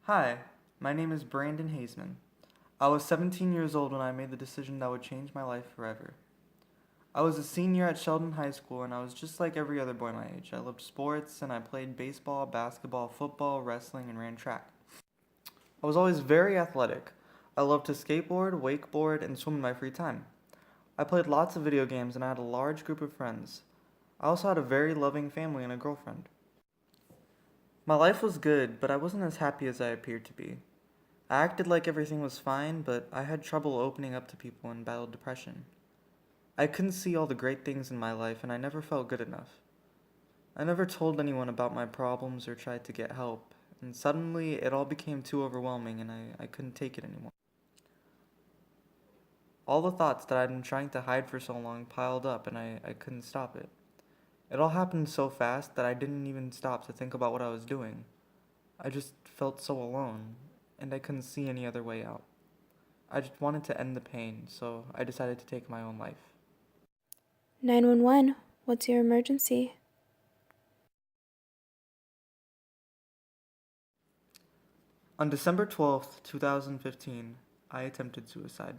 Hi, my name is Brandon Haseman. I was 17 years old when I made the decision that would change my life forever. I was a senior at Sheldon High School and I was just like every other boy my age. I loved sports and I played baseball, basketball, football, wrestling, and ran track. I was always very athletic. I loved to skateboard, wakeboard, and swim in my free time. I played lots of video games and I had a large group of friends. I also had a very loving family and a girlfriend. My life was good, but I wasn't as happy as I appeared to be. I acted like everything was fine, but I had trouble opening up to people and battled depression. I couldn't see all the great things in my life, and I never felt good enough. I never told anyone about my problems or tried to get help, and suddenly it all became too overwhelming and I couldn't take it anymore. All the thoughts that I'd been trying to hide for so long piled up, and I couldn't stop it. It all happened so fast that I didn't even stop to think about what I was doing. I just felt so alone, and I couldn't see any other way out. I just wanted to end the pain, so I decided to take my own life. 911, what's your emergency? On December 12th, 2015, I attempted suicide.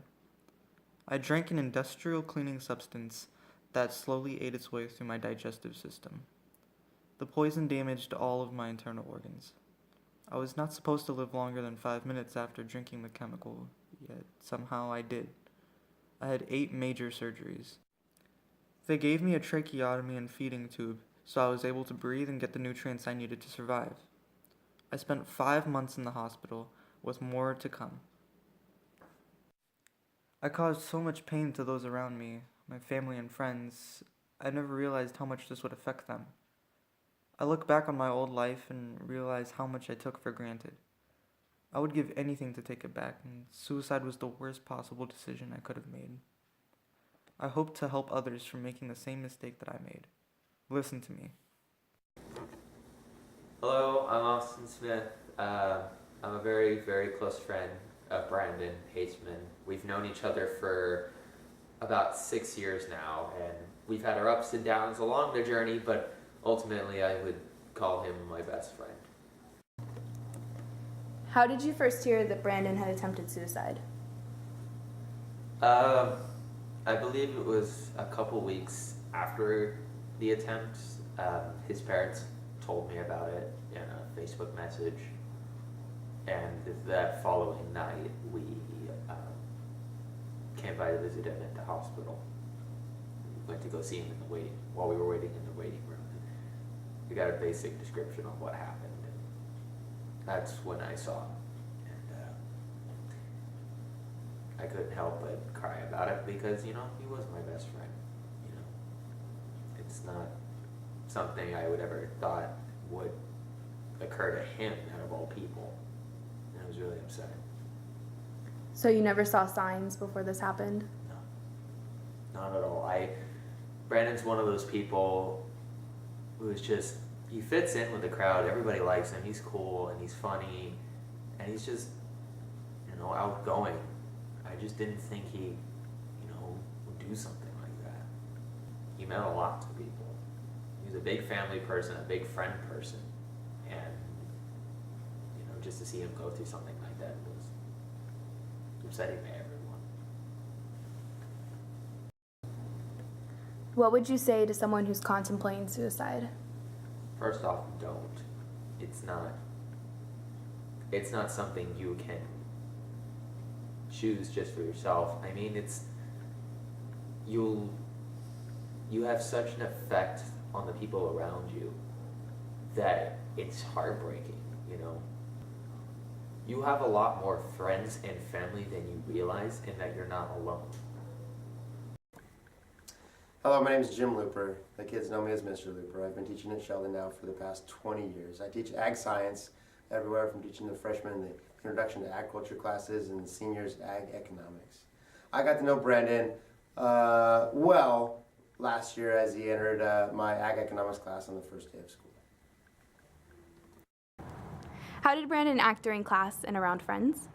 I drank an industrial cleaning substance that slowly ate its way through my digestive system. The poison damaged all of my internal organs. I was not supposed to live longer than 5 minutes after drinking the chemical, yet somehow I did. I had 8 major surgeries. They gave me a tracheotomy and feeding tube, so I was able to breathe and get the nutrients I needed to survive. I spent 5 months in the hospital, with more to come. I caused so much pain to those around me, my family and friends. I never realized how much this would affect them. I look back on my old life and realize how much I took for granted. I would give anything to take it back, and suicide was the worst possible decision I could have made. I hope to help others from making the same mistake that I made. Listen to me. Hello, I'm Austin Smith. I'm a very, very close friend of Brandon Haseman. We've known each other for about 6 years now, and we've had our ups and downs along the journey, but ultimately I would call him my best friend. How did you first hear that Brandon had attempted suicide? I believe it was a couple weeks after the attempt. His parents told me about it in a Facebook message, and that following night we came by to visit him at the hospital. We went to go see him while we were waiting in the waiting room. We got a basic description of what happened, and that's when I saw him. I couldn't help but cry about it because, he was my best friend. It's not something I would ever thought would occur to him out of all people. And it was really upsetting. So you never saw signs before this happened? No, not at all. Brandon's one of those people who's just, he fits in with the crowd. Everybody likes him. He's cool and he's funny and he's just, outgoing. I just didn't think he, would do something like that. He meant a lot to people. He was a big family person, a big friend person, and just to see him go through something like that was upsetting to everyone. What would you say to someone who's contemplating suicide? First off, don't. It's not something you can choose just for yourself. I mean, you have such an effect on the people around you that it's heartbreaking, You have a lot more friends and family than you realize, and that you're not alone. Hello, my name is Jim Looper. The kids know me as Mr. Looper. I've been teaching at Sheldon now for the past 20 years. I teach ag science everywhere from teaching the freshmen the introduction to agriculture classes and seniors ag economics. I got to know Brandon well last year as he entered my ag economics class on the first day of school. How did Brandon act during class and around friends?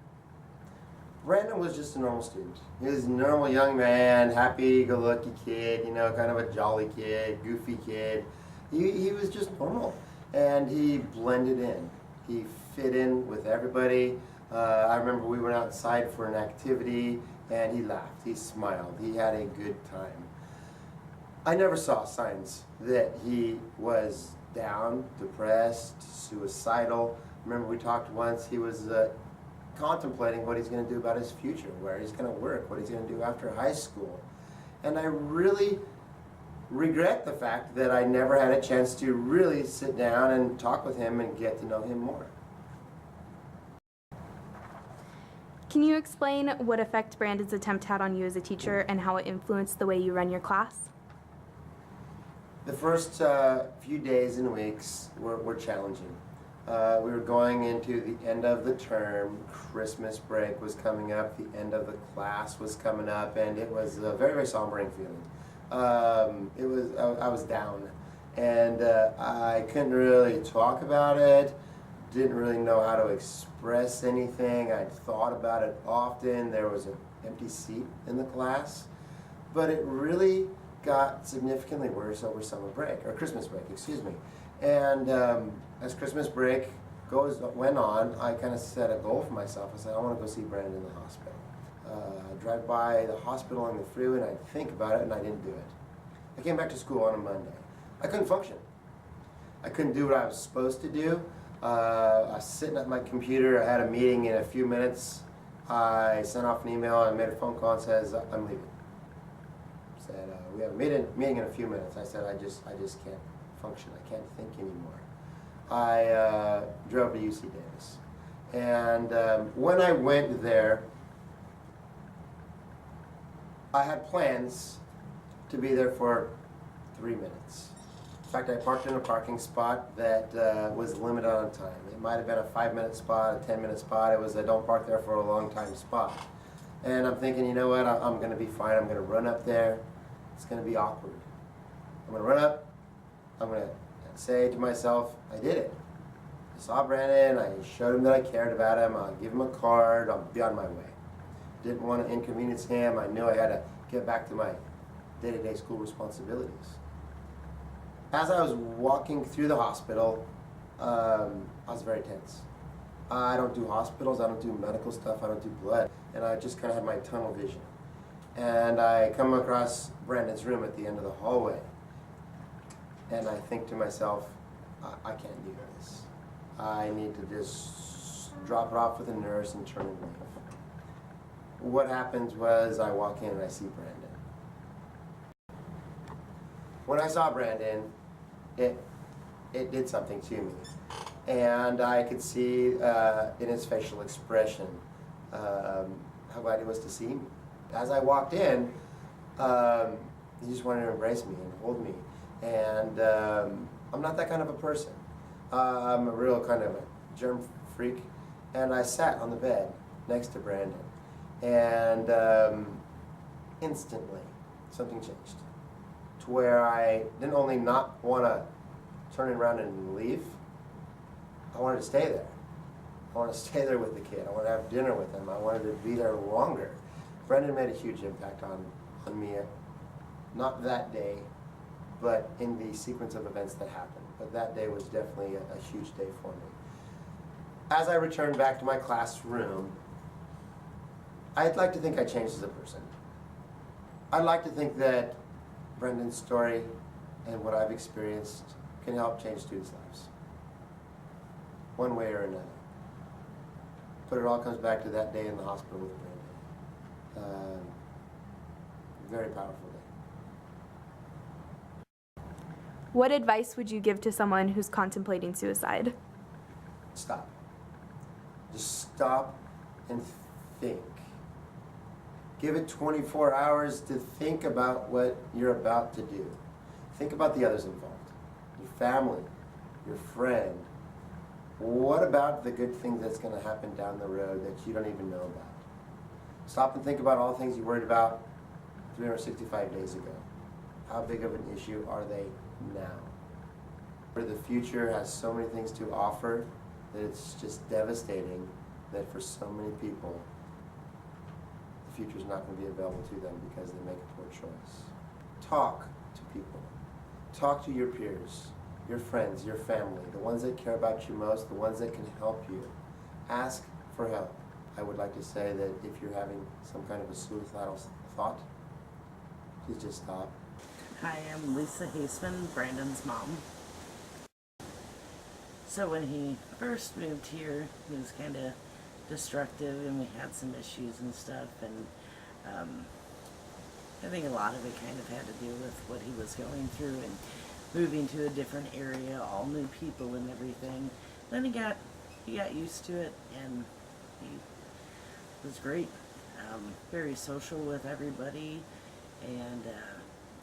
Brandon was just a normal student. He was a normal young man, happy-go-lucky kid, kind of a jolly kid, goofy kid. He was just normal, and he blended in. He fit in with everybody. I remember we went outside for an activity and he laughed, he smiled, he had a good time. I never saw signs that he was down, depressed, suicidal. Remember we talked once, he was contemplating what he's going to do about his future, where he's going to work, what he's going to do after high school. And I really regret the fact that I never had a chance to really sit down and talk with him and get to know him more. Can you explain what effect Brandon's attempt had on you as a teacher and how it influenced the way you run your class? The first few days and weeks were challenging. We were going into the end of the term, Christmas break was coming up, the end of the class was coming up, and it was a very, very sombering feeling. I was down, and I couldn't really talk about it, didn't really know how to express anything. I'd thought about it often. There was an empty seat in the class, but it really got significantly worse over summer break, or Christmas break, excuse me. And as Christmas break went on, I kind of set a goal for myself. I said, I want to go see Brandon in the hospital. I'd drive by the hospital on the freeway and I'd think about it, and I didn't do it. I came back to school on a Monday. I couldn't function. I couldn't do what I was supposed to do. I was sitting at my computer. I had a meeting in a few minutes. I sent off an email and made a phone call and says, I'm leaving. Said, we have a meeting in a few minutes. I said, I just can't function. I can't think anymore. I drove to UC Davis. And when I went there, I had plans to be there for 3 minutes. In fact, I parked in a parking spot that was limited on time. It might have been a 5-minute spot, a 10-minute spot. It was a don't park there for a long time spot. And I'm thinking, you know what, I'm going to be fine. I'm going to run up there. It's going to be awkward. I'm going to run up. I'm going to say to myself, I did it. I saw Brandon. I showed him that I cared about him. I'll give him a card. I'll be on my way. Didn't want to inconvenience him. I knew I had to get back to my day-to-day school responsibilities. As I was walking through the hospital, I was very tense. I don't do hospitals, I don't do medical stuff, I don't do blood, and I just kind of had my tunnel vision. And I come across Brandon's room at the end of the hallway, and I think to myself, I can't do this. I need to just drop it off with a nurse and turn and leave. What happens was I walk in and I see Brandon. When I saw Brandon, it did something to me. And I could see in his facial expression how glad he was to see me. As I walked in, he just wanted to embrace me and hold me. And I'm not that kind of a person. I'm a real kind of a germ freak. And I sat on the bed next to Brandon. And instantly, something changed. To where I didn't only not want to turn around and leave, I wanted to stay there. I wanted to stay there with the kid. I wanted to have dinner with him. I wanted to be there longer. Brendan made a huge impact on me, not that day, but in the sequence of events that happened. But that day was definitely a huge day for me. As I returned back to my classroom, I'd like to think I changed as a person. I'd like to think that Brendan's story and what I've experienced can help change students' lives, one way or another. But it all comes back to that day in the hospital with Brandon. Very powerful day. What advice would you give to someone who's contemplating suicide? Stop. Just stop and think. Give it 24 hours to think about what you're about to do. Think about the others involved, your family, your friend. What about the good thing that's going to happen down the road that you don't even know about? Stop and think about all the things you worried about 365 days ago. How big of an issue are they now? Where the future has so many things to offer that it's just devastating that for so many people, the future is not going to be available to them because they make a poor choice. Talk to people. Talk to your peers. your friends, your family, the ones that care about you most, the ones that can help you. Ask for help. I would like to say that if you're having some kind of a suicidal thought, please just stop. Hi, I'm Lisa Haseman, Brandon's mom. So when he first moved here, he was kind of destructive and we had some issues and stuff, and I think a lot of it kind of had to do with what he was going through and moving to a different area, all new people and everything. Then he got used to it, and he was great. Very social with everybody, and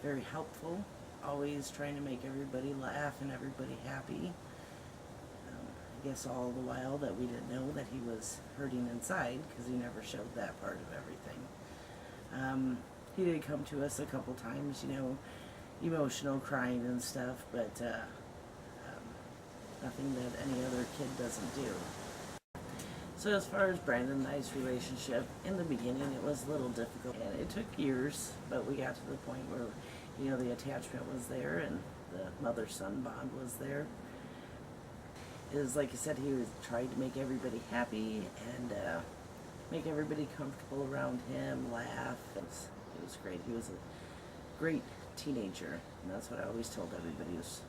very helpful. Always trying to make everybody laugh and everybody happy. I guess all the while that we didn't know that he was hurting inside, because he never showed that part of everything. He did come to us a couple times, you know, emotional, crying and stuff, but nothing that any other kid doesn't do. So as far as Brandon and I's relationship, in the beginning it was a little difficult, and it took years, but we got to the point where, you know, the attachment was there and the mother-son bond was there. Is like I said, he was trying to make everybody happy and make everybody comfortable around him, laugh. It was great. He was a great teenager, and that's what I always told everybody. He was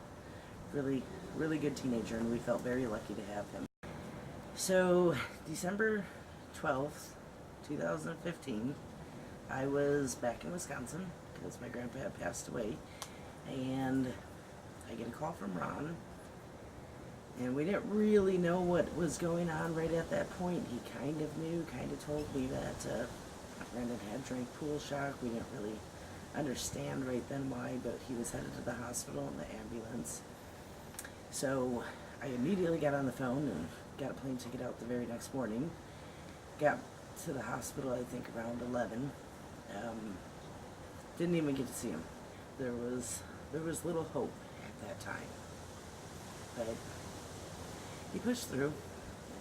really, really good teenager, and we felt very lucky to have him. So December 12th, 2015, I was back in Wisconsin because my grandpa had passed away, and I get a call from Ron. And we didn't really know what was going on right at that point. He kind of knew, kind of told me that Brandon had drank pool shock. We didn't really understand right then why, but he was headed to the hospital in the ambulance. So I immediately got on the phone and got a plane ticket out the very next morning. Got to the hospital, I think, around 11. Didn't even get to see him. There was little hope at that time. But he pushed through,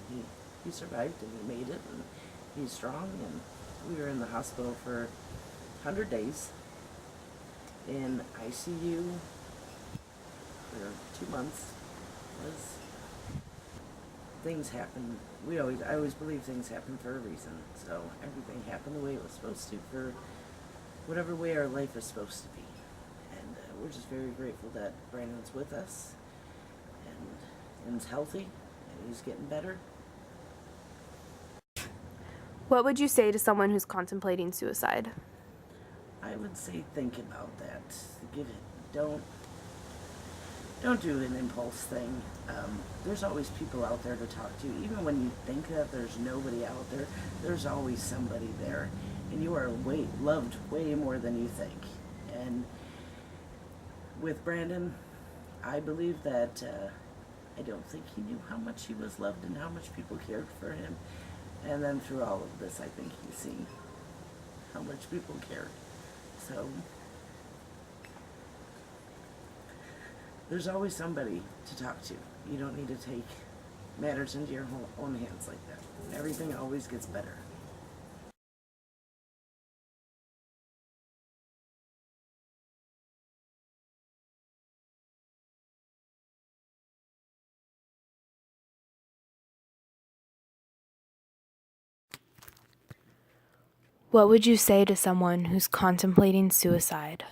and he survived, and he made it, and he's strong, and we were in the hospital for 100 days in ICU for 2 months. Things happen. I always believe things happen for a reason, so everything happened the way it was supposed to, for whatever way our life is supposed to be. And we're just very grateful that Brandon's with us, and is healthy, and he's getting better. What would you say to someone who's contemplating suicide? I would say think about that. Don't do an impulse thing. There's always people out there to talk to. Even when you think that there's nobody out there, there's always somebody there. And you are loved way more than you think. And with Brandon, I believe that I don't think he knew how much he was loved and how much people cared for him. And then through all of this, I think he's seen how much people cared. So there's always somebody to talk to. You don't need to take matters into your own hands like that. Everything always gets better. What would you say to someone who's contemplating suicide?